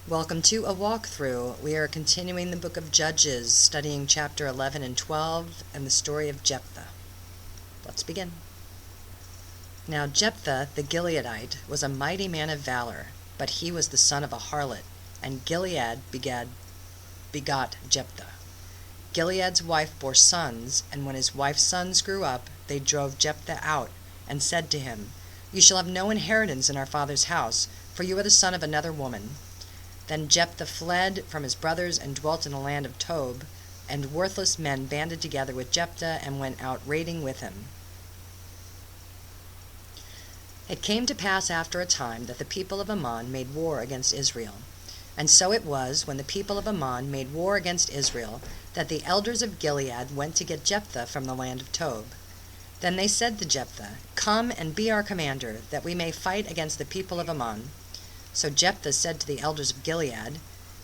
Welcome to a walkthrough. We are continuing the book of Judges, studying chapter 11 and 12 and the story of Jephthah. Let's begin. Now Jephthah the Gileadite was a mighty man of valor, but he was the son of a harlot, and Gilead begot Jephthah. Gilead's wife bore sons, and when his wife's sons grew up, they drove Jephthah out, and said to him, "You shall have no inheritance in our father's house, for you are the son of another woman." Then Jephthah fled from his brothers and dwelt in the land of Tob, and worthless men banded together with Jephthah and went out raiding with him. It came to pass after a time that the people of Ammon made war against Israel. And so it was, when the people of Ammon made war against Israel, that the elders of Gilead went to get Jephthah from the land of Tob. Then they said to Jephthah, "Come and be our commander, that we may fight against the people of Ammon." So Jephthah said to the elders of Gilead,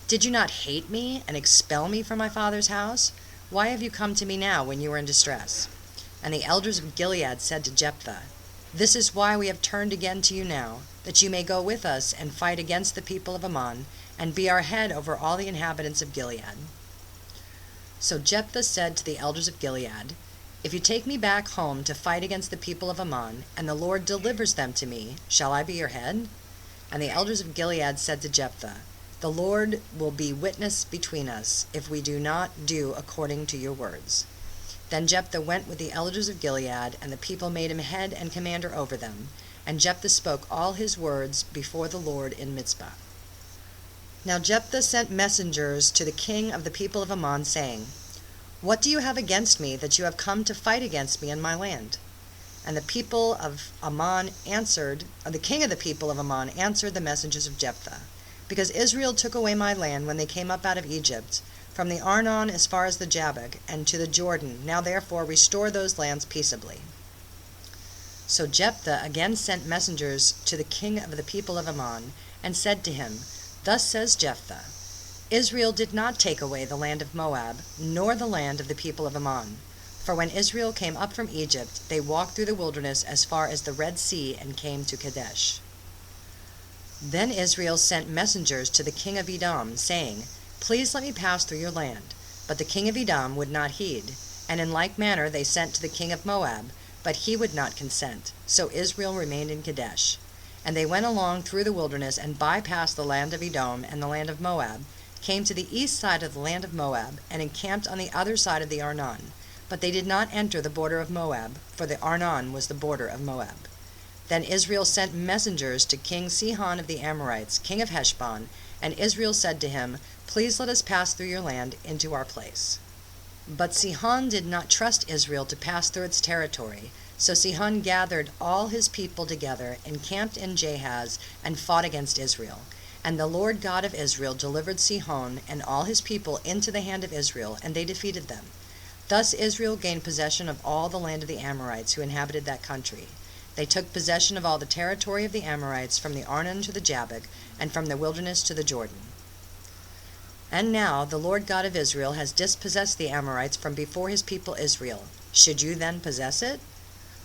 "Did you not hate me and expel me from my father's house? Why have you come to me now when you are in distress?" And the elders of Gilead said to Jephthah, "This is why we have turned again to you now, that you may go with us and fight against the people of Ammon, and be our head over all the inhabitants of Gilead." So Jephthah said to the elders of Gilead, "If you take me back home to fight against the people of Ammon, and the Lord delivers them to me, shall I be your head?" And the elders of Gilead said to Jephthah, "The Lord will be witness between us, if we do not do according to your words." Then Jephthah went with the elders of Gilead, and the people made him head and commander over them. And Jephthah spoke all his words before the Lord in Mizpah. Now Jephthah sent messengers to the king of the people of Ammon, saying, "What do you have against me, that you have come to fight against me in my land?" And the king of the people of Ammon answered the messengers of Jephthah, "Because Israel took away my land when they came up out of Egypt, from the Arnon as far as the Jabbok, and to the Jordan, now therefore restore those lands peaceably." So Jephthah again sent messengers to the king of the people of Ammon, and said to him, "Thus says Jephthah, Israel did not take away the land of Moab, nor the land of the people of Ammon. For when Israel came up from Egypt, they walked through the wilderness as far as the Red Sea, and came to Kadesh. Then Israel sent messengers to the king of Edom, saying, "Please let me pass through your land." But the king of Edom would not heed. And in like manner they sent to the king of Moab, but he would not consent. So Israel remained in Kadesh. And they went along through the wilderness, and bypassed the land of Edom and the land of Moab, came to the east side of the land of Moab, and encamped on the other side of the Arnon. But they did not enter the border of Moab, for the Arnon was the border of Moab. Then Israel sent messengers to King Sihon of the Amorites, king of Heshbon, and Israel said to him, "Please let us pass through your land into our place." But Sihon did not trust Israel to pass through its territory, so Sihon gathered all his people together, encamped in Jahaz, and fought against Israel. And the Lord God of Israel delivered Sihon and all his people into the hand of Israel, and they defeated them. Thus Israel gained possession of all the land of the Amorites who inhabited that country. They took possession of all the territory of the Amorites, from the Arnon to the Jabbok, and from the wilderness to the Jordan. And now the Lord God of Israel has dispossessed the Amorites from before his people Israel. Should you then possess it?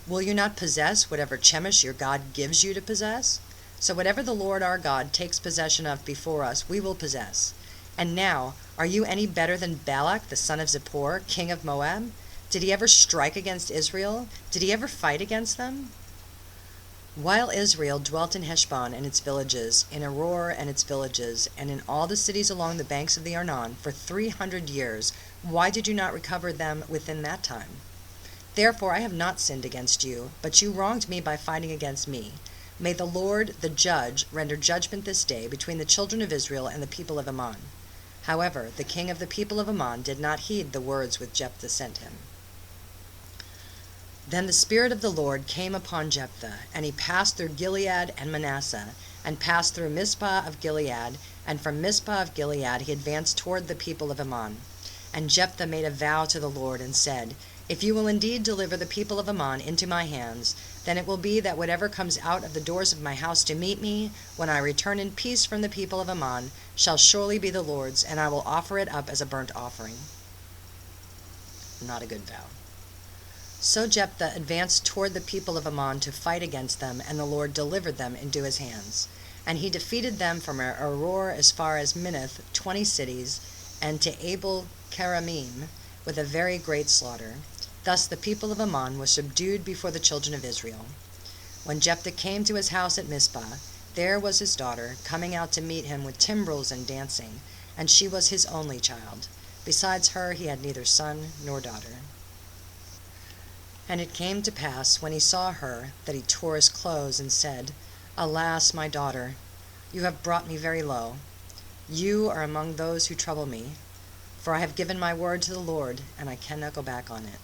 Will you not possess whatever Chemosh your God gives you to possess? So whatever the Lord our God takes possession of before us, we will possess. And now, are you any better than Balak, the son of Zippor, king of Moab? Did he ever strike against Israel? Did he ever fight against them? While Israel dwelt in Heshbon and its villages, in Aroer and its villages, and in all the cities along the banks of the Arnon, for 300 years, why did you not recover them within that time? Therefore I have not sinned against you, but you wronged me by fighting against me. May the Lord, the judge, render judgment this day between the children of Israel and the people of Ammon. However, the king of the people of Ammon did not heed the words which Jephthah sent him. Then the Spirit of the Lord came upon Jephthah, and he passed through Gilead and Manasseh, and passed through Mizpah of Gilead, and from Mizpah of Gilead he advanced toward the people of Ammon. And Jephthah made a vow to the Lord, and said, "If you will indeed deliver the people of Ammon into my hands, then it will be that whatever comes out of the doors of my house to meet me, when I return in peace from the people of Ammon, shall surely be the Lord's, and I will offer it up as a burnt offering." Not a good vow. So Jephthah advanced toward the people of Ammon to fight against them, and the Lord delivered them into his hands. And he defeated them from Aroer as far as Minnith, 20 cities, and to Abel Keramim, with a very great slaughter. Thus the people of Ammon were subdued before the children of Israel. When Jephthah came to his house at Mizpah, there was his daughter, coming out to meet him with timbrels and dancing, and she was his only child. Besides her he had neither son nor daughter. And it came to pass, when he saw her, that he tore his clothes, and said, Alas, my daughter, you have brought me very low. You are among those who trouble me, for I have given my word to the Lord, and I cannot go back on it.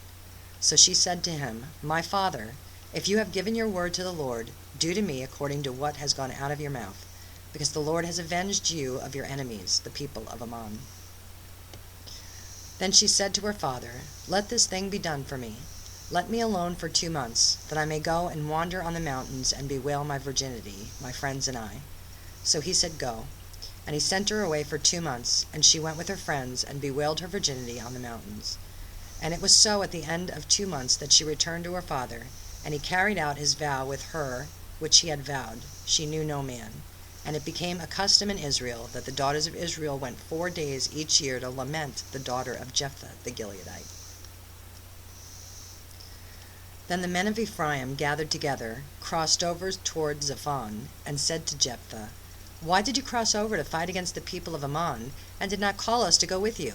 So she said to him, My father, if you have given your word to the Lord, do to me according to what has gone out of your mouth, because the Lord has avenged you of your enemies, the people of Ammon. Then she said to her father, Let this thing be done for me. Let me alone for 2 months, that I may go and wander on the mountains and bewail my virginity, my friends and I. So he said, Go. And he sent her away for 2 months, and she went with her friends and bewailed her virginity on the mountains. And it was so at the end of 2 months that she returned to her father, and he carried out his vow with her, which he had vowed. She knew no man. And it became a custom in Israel that the daughters of Israel went 4 days each year to lament the daughter of Jephthah the Gileadite. Then the men of Ephraim gathered together, crossed over toward Zaphon, and said to Jephthah, Why did you cross over to fight against the people of Ammon, and did not call us to go with you?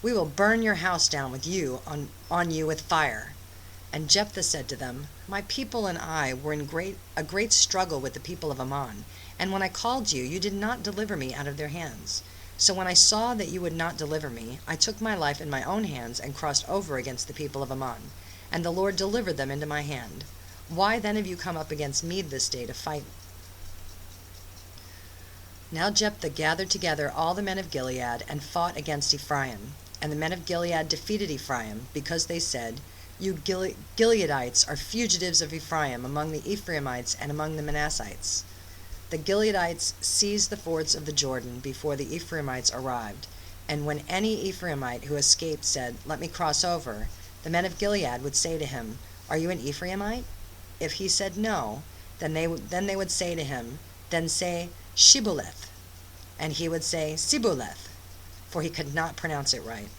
We will burn your house down with you on you with fire. And Jephthah said to them, My people and I were in a great struggle with the people of Ammon, and when I called you, you did not deliver me out of their hands. So when I saw that you would not deliver me, I took my life in my own hands and crossed over against the people of Ammon. And the Lord delivered them into my hand. Why then have you come up against me this day to fight? Now Jephthah gathered together all the men of Gilead and fought against Ephraim. And the men of Gilead defeated Ephraim, because they said, You Gileadites are fugitives of Ephraim among the Ephraimites and among the Manassites. The Gileadites seized the fords of the Jordan before the Ephraimites arrived. And when any Ephraimite who escaped said, Let me cross over, the men of Gilead would say to him, Are you an Ephraimite? If he said no, then they would say to him, Then say Shibboleth. And he would say Sibboleth, for he could not pronounce it right.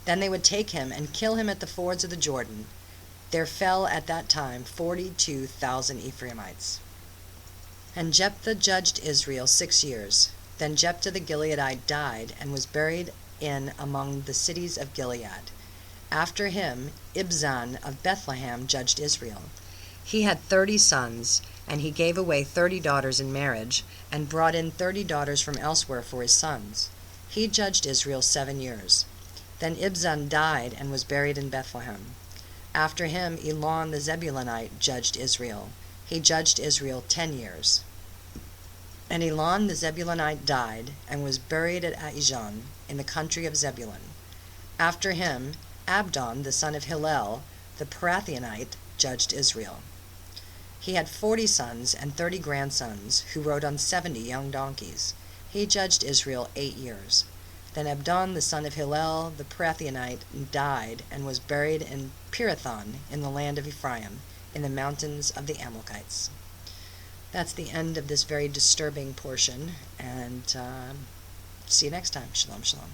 Then they would take him and kill him at the fords of the Jordan. There fell at that time 42,000 Ephraimites. And Jephthah judged Israel 6 years. Then Jephthah the Gileadite died, and was buried in among the cities of Gilead. After him, Ibzan of Bethlehem judged Israel. He had 30 sons, and he gave away 30 daughters in marriage, and brought in 30 daughters from elsewhere for his sons. He judged Israel 7 years. Then Ibzan died, and was buried in Bethlehem. After him, Elon the Zebulunite judged Israel. He judged Israel 10 years. And Elon the Zebulunite died, and was buried at Aijan, in the country of Zebulun. After him, Abdon the son of Hillel, the Parathionite, judged Israel. He had 40 sons and 30 grandsons, who rode on 70 young donkeys. He judged Israel 8 years. Then Abdon the son of Hillel, the Parathionite, died, and was buried in Pirathon, in the land of Ephraim, in the mountains of the Amalekites. That's the end of this very disturbing portion, and see you next time. Shalom, shalom.